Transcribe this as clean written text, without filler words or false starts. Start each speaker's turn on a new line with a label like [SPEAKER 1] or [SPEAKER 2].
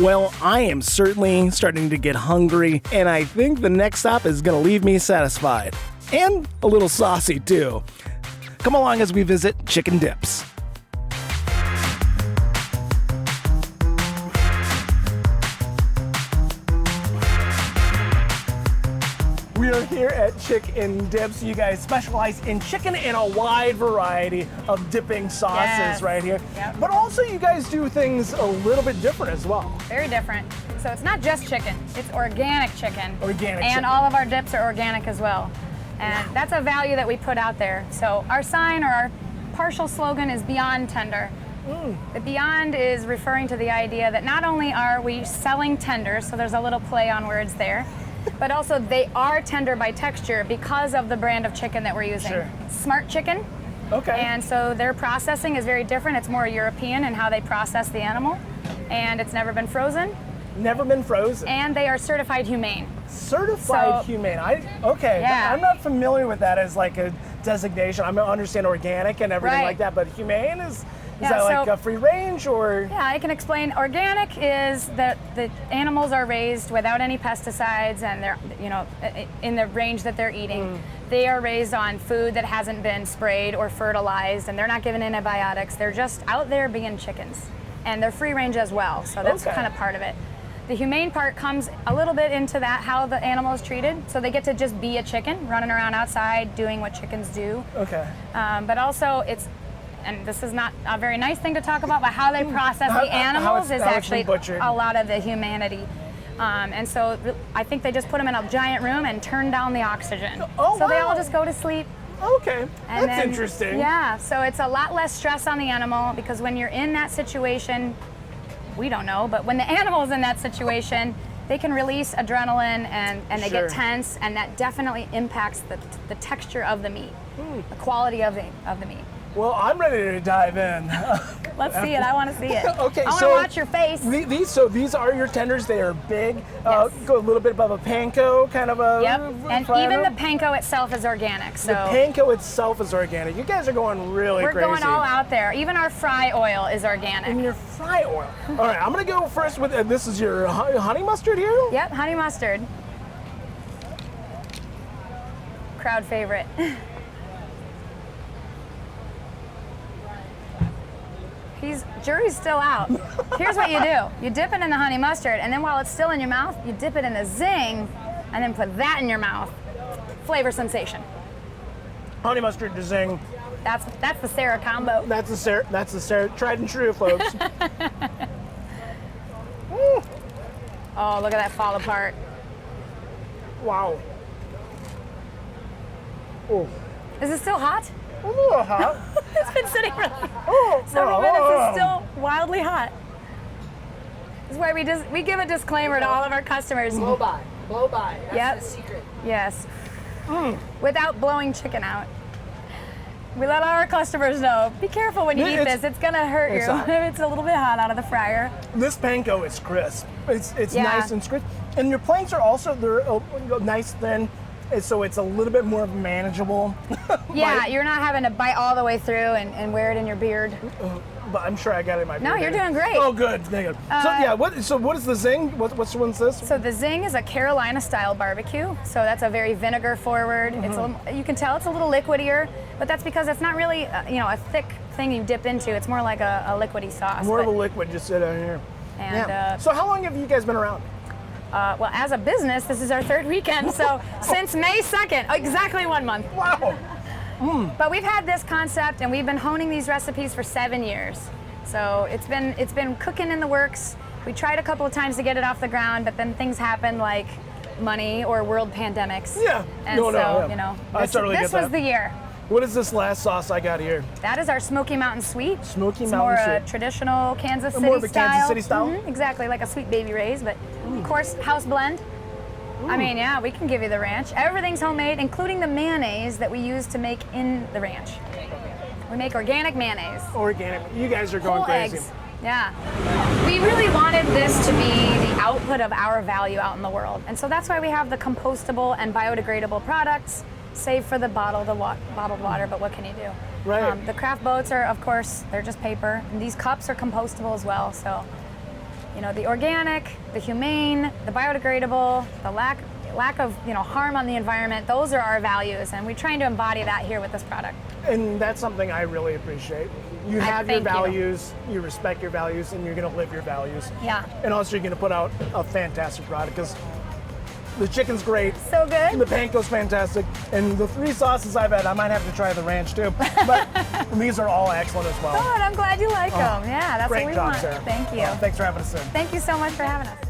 [SPEAKER 1] Well, I am certainly starting to get hungry, and I think the next stop is going to leave me satisfied. And a little saucy, too. Come along as we visit Chicken Dips. We are here at Chicken Dips. You guys specialize in chicken in a wide variety of dipping sauces right here.
[SPEAKER 2] Yep.
[SPEAKER 1] But also you guys do things a little bit different as well.
[SPEAKER 2] Very different. So it's not just chicken, it's organic chicken.
[SPEAKER 1] Organic
[SPEAKER 2] and
[SPEAKER 1] chicken.
[SPEAKER 2] all of our dips are organic as well. And that's a value that we put out there. So our sign or our partial slogan is Beyond Tender. The Beyond is referring to the idea that not only are we selling tenders, so there's a little play on words there, but also they are tender by texture because of the brand of chicken that we're using.
[SPEAKER 1] Sure.
[SPEAKER 2] Smart Chicken.
[SPEAKER 1] Okay.
[SPEAKER 2] And so their processing is very different. It's more European in how they process the animal. And it's never been frozen.
[SPEAKER 1] Never been frozen.
[SPEAKER 2] And they are certified humane.
[SPEAKER 1] Certified humane. Okay.
[SPEAKER 2] Yeah.
[SPEAKER 1] I'm not familiar with that as like a designation. I understand organic and everything
[SPEAKER 2] Right.
[SPEAKER 1] like that, but humane is
[SPEAKER 2] Yeah,
[SPEAKER 1] that like
[SPEAKER 2] so-
[SPEAKER 1] a free range or?
[SPEAKER 2] Yeah, I can explain. Organic is that the animals are raised without any pesticides and they're, in the range that they're eating. They are raised on food that hasn't been sprayed or fertilized and they're not given antibiotics. They're just out there being chickens. And they're free range as well, so that's
[SPEAKER 1] Okay.
[SPEAKER 2] kind of part of it. The humane part comes a little bit into that, how the animal is treated. So they get to just be a chicken, running around outside, doing what chickens do.
[SPEAKER 1] Okay.
[SPEAKER 2] But also and this is not a very nice thing to talk about, but how they process the animals is
[SPEAKER 1] how it's
[SPEAKER 2] actually
[SPEAKER 1] been butchered.
[SPEAKER 2] a lot of the humanity. And so I think they just put them in a giant room and turn down the oxygen.
[SPEAKER 1] Oh,
[SPEAKER 2] so they all
[SPEAKER 1] wow.
[SPEAKER 2] just go to sleep.
[SPEAKER 1] Okay.
[SPEAKER 2] And
[SPEAKER 1] That's
[SPEAKER 2] then-
[SPEAKER 1] interesting.
[SPEAKER 2] Yeah, so it's a lot less stress on the animal because when you're in that situation, we don't know, but when the animal's in that situation, they can release adrenaline and they
[SPEAKER 1] Sure.
[SPEAKER 2] get tense, and that definitely impacts the texture of the meat, the quality of the meat.
[SPEAKER 1] Well, I'm ready to dive in.
[SPEAKER 2] Let's see it. I want to see it.
[SPEAKER 1] Okay,
[SPEAKER 2] I want to
[SPEAKER 1] so
[SPEAKER 2] watch your face.
[SPEAKER 1] These are your tenders. They are big.
[SPEAKER 2] Yes.
[SPEAKER 1] Go a little bit above a panko, kind of a.
[SPEAKER 2] Yep. And
[SPEAKER 1] flat
[SPEAKER 2] even the
[SPEAKER 1] up.
[SPEAKER 2] panko itself is organic. So
[SPEAKER 1] The panko itself is organic. You guys are going really
[SPEAKER 2] we're
[SPEAKER 1] crazy.
[SPEAKER 2] going all out there. Even our fry oil is organic.
[SPEAKER 1] And your fry oil. All right, I'm gonna go first with. This is your honey mustard here.
[SPEAKER 2] Yep, honey mustard. Crowd favorite. Jury's still out. Here's what you do. You dip it in the honey mustard, and then while it's still in your mouth, you dip it in the zing, and then put that in your mouth. Flavor sensation.
[SPEAKER 1] Honey mustard to zing.
[SPEAKER 2] That's the Sarah combo.
[SPEAKER 1] That's the Sarah tried and true, folks.
[SPEAKER 2] Oh, look at that fall apart.
[SPEAKER 1] Wow. Oh,
[SPEAKER 2] Is it still hot?
[SPEAKER 1] a little hot.
[SPEAKER 2] It's been sitting for
[SPEAKER 1] Oh,
[SPEAKER 2] several minutes. It's still wildly hot. This is why we give a disclaimer to all of our customers.
[SPEAKER 3] Blow by. That's
[SPEAKER 2] Yep.
[SPEAKER 3] the secret.
[SPEAKER 2] Yes. Without blowing chicken out. We let our customers know, be careful when you eat
[SPEAKER 1] It's-
[SPEAKER 2] this. It's going to hurt you
[SPEAKER 1] it's hot.
[SPEAKER 2] if it's a little bit hot out of the fryer.
[SPEAKER 1] This panko is crisp. It's
[SPEAKER 2] Yeah.
[SPEAKER 1] nice and crisp. And your planks are also they're nice thin, and so it's a little bit more manageable.
[SPEAKER 2] Yeah,
[SPEAKER 1] bite.
[SPEAKER 2] you're not having to bite all the way through and wear it in your beard.
[SPEAKER 1] But I'm sure I got it in my.
[SPEAKER 2] No,
[SPEAKER 1] beard.
[SPEAKER 2] you're doing great.
[SPEAKER 1] Oh, good. Good. What is the zing? What's this?
[SPEAKER 2] So the Zing is a Carolina style barbecue. So that's a very vinegar forward. It's you can tell it's a little liquidier, but that's because it's not really a thick thing you dip into. It's more like a liquidy sauce.
[SPEAKER 1] More of a
[SPEAKER 2] but-
[SPEAKER 1] liquid just sit out here.
[SPEAKER 2] And
[SPEAKER 1] Yeah. So how long have you guys been around?
[SPEAKER 2] well, as a business, this is our third weekend. So since May 2nd, exactly 1 month.
[SPEAKER 1] Wow.
[SPEAKER 2] But we've had this concept and we've been honing these recipes for 7 years. So it's been cooking in the works. We tried a couple of times to get it off the ground, but then things happen like money or world pandemics.
[SPEAKER 1] Yeah.
[SPEAKER 2] And
[SPEAKER 1] No,
[SPEAKER 2] so,
[SPEAKER 1] yeah. I totally
[SPEAKER 2] this
[SPEAKER 1] get
[SPEAKER 2] was
[SPEAKER 1] that.
[SPEAKER 2] the year.
[SPEAKER 1] What is this last sauce I got here?
[SPEAKER 2] That is our Smoky Mountain Sweet.
[SPEAKER 1] Smoky
[SPEAKER 2] it's
[SPEAKER 1] Mountain
[SPEAKER 2] more
[SPEAKER 1] Sweet.
[SPEAKER 2] traditional Kansas City
[SPEAKER 1] More of a
[SPEAKER 2] style.
[SPEAKER 1] Kansas City style?
[SPEAKER 2] Mhm, exactly, like a Sweet Baby Ray's, but of course, house blend. I mean, yeah, we can give you the ranch. Everything's homemade, including the mayonnaise that we use to make in the ranch. We make organic mayonnaise.
[SPEAKER 1] Organic. You guys are going
[SPEAKER 2] Whole
[SPEAKER 1] crazy.
[SPEAKER 2] eggs. Yeah. We really wanted this to be the output of our value out in the world. And so that's why we have the compostable and biodegradable products, save for the bottled water, but what can you do?
[SPEAKER 1] Right.
[SPEAKER 2] The craft boats are, of course, they're just paper. And these cups are compostable as well, so You know, the organic, the humane, the biodegradable, the lack of, you know, harm on the environment. Those are our values, and we're trying to embody that here with this product.
[SPEAKER 1] And that's something I really appreciate. You have your values, you respect your values, and you're going to live your values.
[SPEAKER 2] Yeah.
[SPEAKER 1] And also you're going to put out a fantastic product, because the chicken's great.
[SPEAKER 2] So good.
[SPEAKER 1] The panko's fantastic. And the 3 sauces I've had, I might have to try the ranch too. But these are all excellent as well.
[SPEAKER 2] Good, I'm glad you like them. Yeah, that's what
[SPEAKER 1] Great
[SPEAKER 2] we
[SPEAKER 1] job,
[SPEAKER 2] want.
[SPEAKER 1] Sarah.
[SPEAKER 2] Thank you.
[SPEAKER 1] Thanks for having us in.
[SPEAKER 2] Thank you so much for having us.